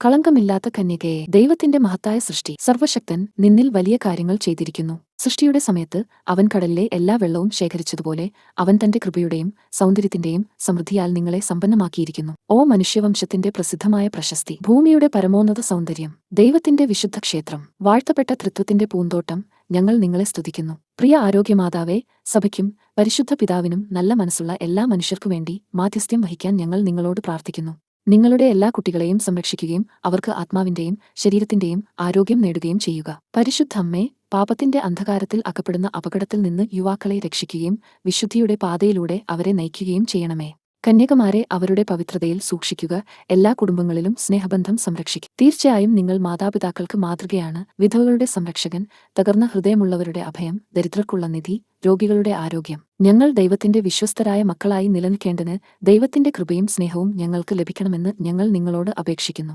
കളങ്കമില്ലാത്ത കന്യകയെ, ദൈവത്തിന്റെ മഹത്തായ സൃഷ്ടി, സർവശക്തൻ നിന്നിൽ വലിയ കാര്യങ്ങൾ ചെയ്തിരിക്കുന്നു. സൃഷ്ടിയുടെ സമയത്ത് അവൻ കടലിലെ എല്ലാ വെള്ളവും ശേഖരിച്ചതുപോലെ അവൻ തന്റെ കൃപയുടെയും സൗന്ദര്യത്തിന്റെയും സമൃദ്ധിയാൽ നിങ്ങളെ സമ്പന്നമാക്കിയിരിക്കുന്നു. ഓ മനുഷ്യവംശത്തിന്റെ പ്രസിദ്ധമായ പ്രശസ്തി, ഭൂമിയുടെ പരമോന്നത സൗന്ദര്യം, ദൈവത്തിന്റെ വിശുദ്ധ ക്ഷേത്രം, വാഴ്ത്തപ്പെട്ട തൃത്വത്തിന്റെ പൂന്തോട്ടം, ഞങ്ങൾ നിങ്ങളെ സ്തുതിക്കുന്നു. പ്രിയ ആരോഗ്യമാതാവേ, സഭയ്ക്കും പരിശുദ്ധ പിതാവിനും നല്ല മനസ്സുള്ള എല്ലാ മനുഷ്യർക്കുവേണ്ടി മാധ്യസ്ഥ്യം വഹിക്കാൻ ഞങ്ങൾ നിങ്ങളോട് പ്രാർത്ഥിക്കുന്നു. നിങ്ങളുടെ എല്ലാ കുട്ടികളെയും സംരക്ഷിക്കുകയും അവർക്ക് ആത്മാവിന്റെയും ശരീരത്തിന്റെയും ആരോഗ്യം നേടുകയും ചെയ്യുക. പരിശുദ്ധ അമ്മേ, പാപത്തിന്റെ അന്ധകാരത്തിൽ അകപ്പെടുന്ന അപകടത്തിൽ നിന്ന് യുവാക്കളെ രക്ഷിക്കുകയും വിശുദ്ധിയുടെ പാതയിലൂടെ അവരെ നയിക്കുകയും ചെയ്യണമേ. കന്യകമാരെ അവരുടെ പവിത്രതയിൽ സൂക്ഷിക്കുക. എല്ലാ കുടുംബങ്ങളിലും സ്നേഹബന്ധം സംരക്ഷിക്കുക. തീർച്ചയായും നിങ്ങൾ മാതാപിതാക്കൾക്ക് മാതൃകയാണ്. വിധവകളുടെ സംരക്ഷകൻ, തകർന്ന ഹൃദയമുള്ളവരുടെ അഭയം, ദരിദ്രർക്കുള്ള നിധി, രോഗികളുടെ ആരോഗ്യം. ഞങ്ങൾ ദൈവത്തിന്റെ വിശ്വസ്തരായ മക്കളായി നിലനിൽക്കേണ്ടതിന് ദൈവത്തിന്റെ കൃപയും സ്നേഹവും ഞങ്ങൾക്ക് ലഭിക്കണമെന്ന് ഞങ്ങൾ നിങ്ങളോട് അപേക്ഷിക്കുന്നു.